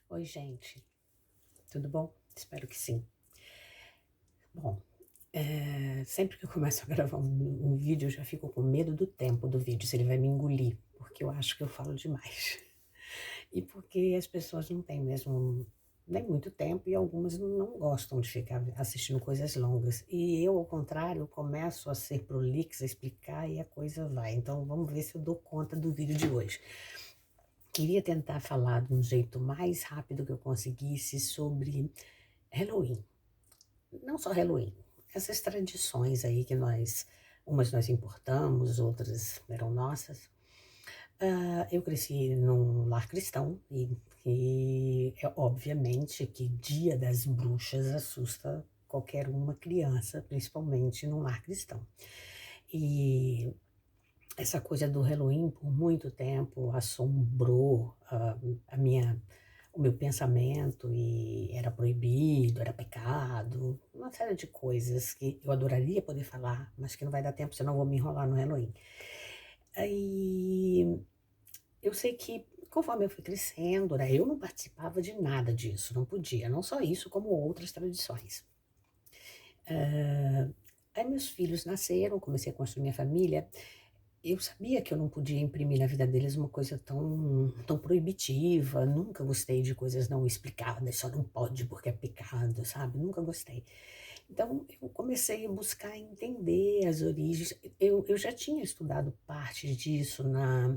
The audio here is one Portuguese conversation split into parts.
Oi, gente, tudo bom? Espero que sim. Bom, sempre que eu começo a gravar um vídeo, eu já fico com medo do tempo do vídeo, se ele vai me engolir, porque eu acho que eu falo demais. E porque as pessoas não têm mesmo nem muito tempo e algumas não gostam de ficar assistindo coisas longas. E eu, ao contrário, começo a ser prolixa, a explicar e a coisa vai. Então, vamos ver se eu dou conta do vídeo de hoje. Queria tentar falar de um jeito mais rápido que eu conseguisse sobre Halloween. Não só Halloween, essas tradições aí que umas nós importamos, outras eram nossas. Eu cresci num lar cristão e é obviamente que Dia das Bruxas assusta qualquer uma criança, principalmente num lar cristão. E essa coisa do Halloween, por muito tempo, assombrou o meu pensamento e era proibido, era pecado, uma série de coisas que eu adoraria poder falar, mas que não vai dar tempo, senão eu vou me enrolar no Halloween. Aí eu sei que conforme eu fui crescendo, né, eu não participava de nada disso, não podia, não só isso, como outras tradições. Ah, Aí meus filhos nasceram, comecei a construir minha família. Eu sabia que eu não podia imprimir na vida deles uma coisa tão proibitiva, nunca gostei de coisas não explicadas, só não pode porque é pecado, sabe? Nunca gostei. Então eu comecei a buscar entender as origens. Eu já tinha estudado parte disso na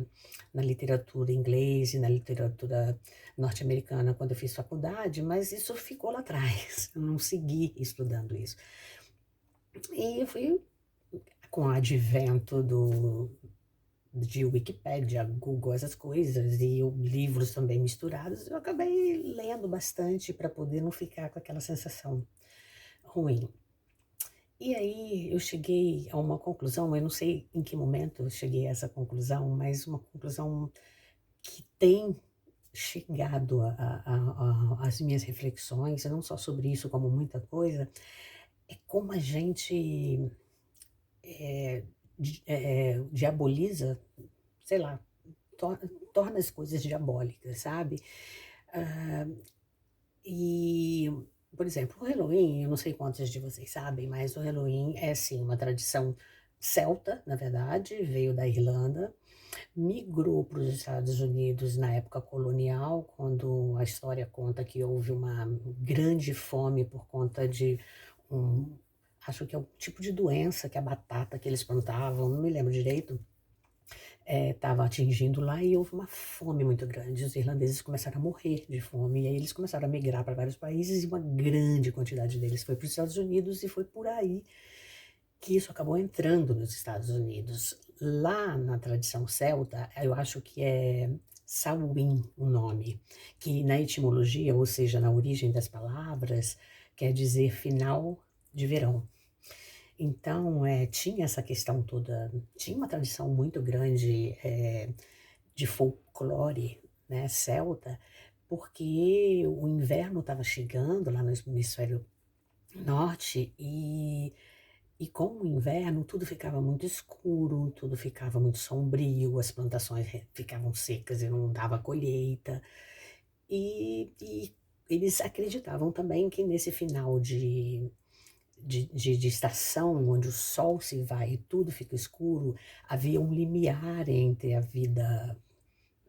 literatura inglesa e na literatura norte-americana quando eu fiz faculdade, mas isso ficou lá atrás, eu não segui estudando isso. E eu fui com o advento de Wikipédia, Google, essas coisas, e livros também misturados, eu acabei lendo bastante para poder não ficar com aquela sensação ruim. E aí eu cheguei a uma conclusão, eu não sei em que momento eu cheguei a essa conclusão, mas uma conclusão que tem chegado às minhas reflexões, e não só sobre isso, como muita coisa, é como a gente diaboliza, sei lá, tor torna as coisas diabólicas, sabe. Ah, e, por exemplo, o Halloween, eu não sei quantos de vocês sabem, mas o Halloween é sim uma tradição celta, na verdade, veio da Irlanda, migrou para os Estados Unidos na época colonial, quando a história conta que houve uma grande fome por conta de um acho que é um tipo de doença que a batata que eles plantavam, não me lembro direito, estava atingindo lá e houve uma fome muito grande. Os irlandeses começaram a morrer de fome, e aí eles começaram a migrar para vários países e uma grande quantidade deles foi para os Estados Unidos e foi por aí que isso acabou entrando nos Estados Unidos. Lá na tradição celta, eu acho que é Samhain o nome, que na etimologia, ou seja, na origem das palavras, quer dizer final de verão. Então, tinha essa questão toda, tinha uma tradição muito grande de folclore, né, celta, porque o inverno estava chegando lá no hemisfério norte e com o inverno tudo ficava muito escuro, tudo ficava muito sombrio, as plantações ficavam secas e não dava colheita. E eles acreditavam também que nesse final de estação, onde o sol se vai e tudo fica escuro, havia um limiar entre a vida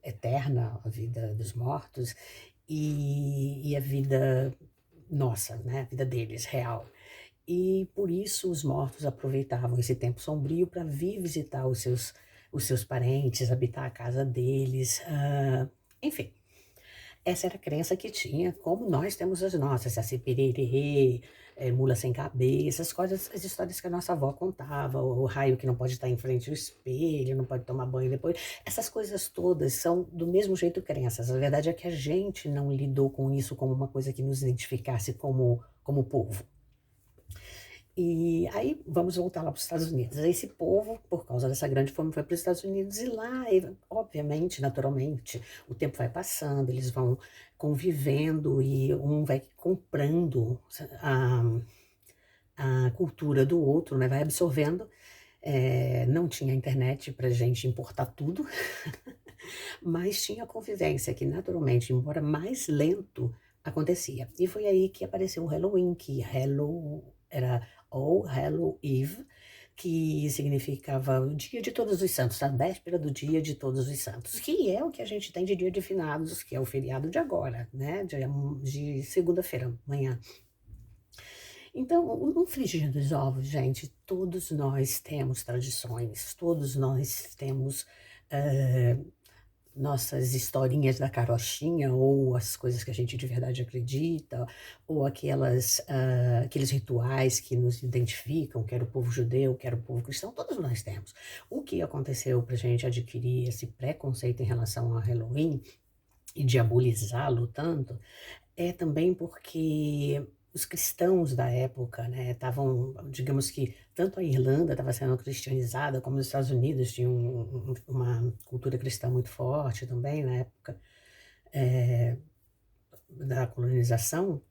eterna, a vida dos mortos, e a vida nossa, né, a vida deles, real. E por isso os mortos aproveitavam esse tempo sombrio para vir visitar os seus parentes, habitar a casa deles, enfim. Essa era a crença que tinha, como nós temos as nossas, Saci Pererê, Mula Sem Cabeça, as coisas, as histórias que a nossa avó contava, o raio que não pode estar em frente ao espelho, não pode tomar banho depois. Essas coisas todas são do mesmo jeito crenças. A verdade é que a gente não lidou com isso como uma coisa que nos identificasse como povo. E aí vamos voltar lá para os Estados Unidos. Esse povo, por causa dessa grande fome, foi para os Estados Unidos e lá, obviamente, naturalmente, o tempo vai passando, eles vão convivendo e um vai comprando a, a cultura do outro, né? Vai absorvendo. Não tinha internet para gente importar tudo, Mas tinha convivência que naturalmente, embora mais lento, acontecia. E foi aí que apareceu o Halloween, que Hello era All Hallow Eve, que significava o dia de Todos os Santos, a véspera do dia de Todos os Santos, que é o que a gente tem de dia de finados, que é o feriado de agora, né, de segunda-feira, amanhã. Então, no frigir dos ovos, gente, todos nós temos tradições, todos nós temos eh, nossas historinhas da carochinha, ou as coisas que a gente de verdade acredita, ou aqueles rituais que nos identificam, quer o povo judeu, quer o povo cristão, todos nós temos. O que aconteceu para a gente adquirir esse preconceito em relação ao Halloween e diabolizá-lo tanto, é também porque os cristãos da época, né, estavam, digamos que tanto a Irlanda estava sendo cristianizada, como os Estados Unidos tinham uma cultura cristã muito forte também na época da colonização,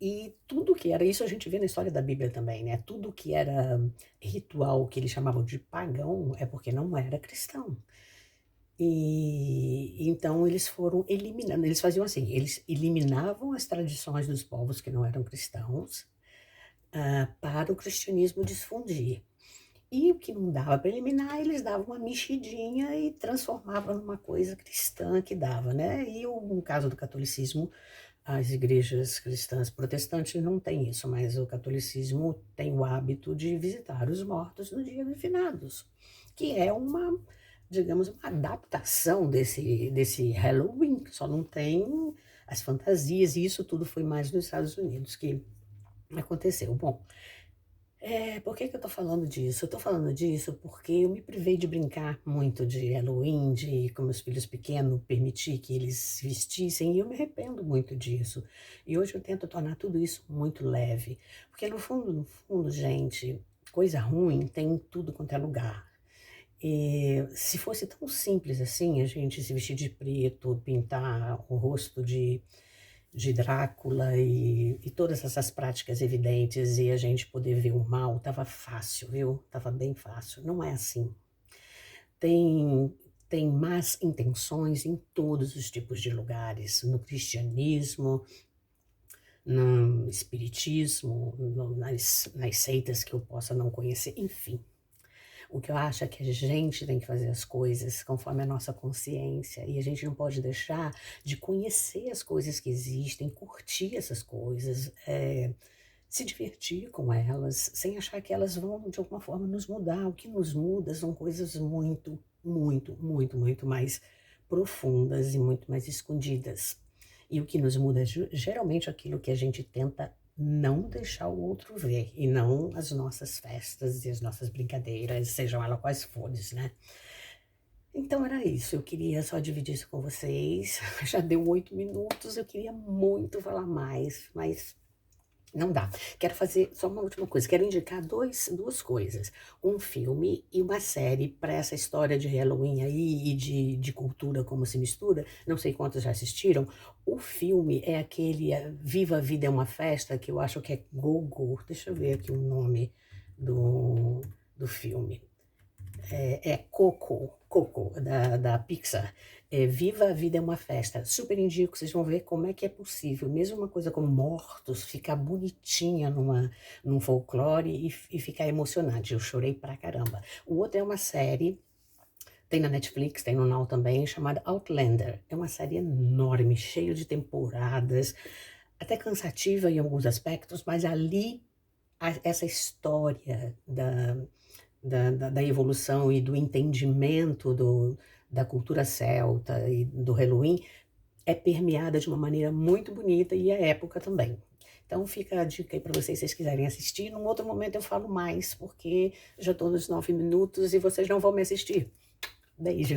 e tudo que era isso a gente vê na história da Bíblia também, né? Tudo que era ritual que eles chamavam de pagão é porque não era cristão. E então eles foram eliminando, eles faziam assim, eles eliminavam as tradições dos povos que não eram cristãos, para o cristianismo difundir. E o que não dava para eliminar, eles davam uma mexidinha e transformavam numa coisa cristã que dava, né? E no caso do catolicismo, as igrejas cristãs protestantes não têm isso, mas o catolicismo tem o hábito de visitar os mortos no dia dos finados, que é uma, digamos, uma adaptação desse Halloween, que só não tem as fantasias, e isso tudo foi mais nos Estados Unidos que aconteceu. Bom, por que que eu tô falando disso? Eu tô falando disso porque eu me privei de brincar muito de Halloween, de com meus filhos pequenos, permitir que eles se vestissem, e eu me arrependo muito disso. E hoje eu tento tornar tudo isso muito leve, porque no fundo, gente, coisa ruim tem em tudo quanto é lugar. E se fosse tão simples assim, a gente se vestir de preto, pintar o rosto de Drácula e todas essas práticas evidentes e a gente poder ver o mal, tava fácil, viu? Tava bem fácil. Não é assim. Tem, tem más intenções em todos os tipos de lugares, no cristianismo, no espiritismo, nas seitas que eu possa não conhecer, enfim. O que eu acho é que a gente tem que fazer as coisas conforme a nossa consciência e a gente não pode deixar de conhecer as coisas que existem, curtir essas coisas, se divertir com elas, sem achar que elas vão de alguma forma nos mudar. O que nos muda são coisas muito, muito, muito, muito mais profundas e muito mais escondidas. E o que nos muda é geralmente aquilo que a gente tenta não deixar o outro ver, e não as nossas festas e as nossas brincadeiras, sejam elas quais forem, né? Então era isso, eu queria só dividir isso com vocês. Já deu 8 minutos, eu queria muito falar mais, mas não dá. Quero fazer só uma última coisa. Quero indicar duas coisas. Um filme e uma série para essa história de Halloween aí e de cultura como se mistura. Não sei quantos já assistiram. O filme é aquele Viva a Vida é uma Festa, que eu acho que é Gogo. Deixa eu ver aqui o nome do filme. Coco, da Pixar. Viva a Vida é uma Festa. Super indico, vocês vão ver como é que é possível, mesmo uma coisa como mortos, ficar bonitinha num folclore e ficar emocionante. Eu chorei pra caramba. O outro é uma série, tem na Netflix, tem no Now também, chamada Outlander. É uma série enorme, cheia de temporadas, até cansativa em alguns aspectos, mas ali essa história da evolução e do entendimento da cultura celta e do Halloween é permeada de uma maneira muito bonita, e a época também. Então fica a dica aí para vocês, se vocês quiserem assistir. Num outro momento eu falo mais, porque já estou nos 9 minutos e vocês não vão me assistir. Beijo!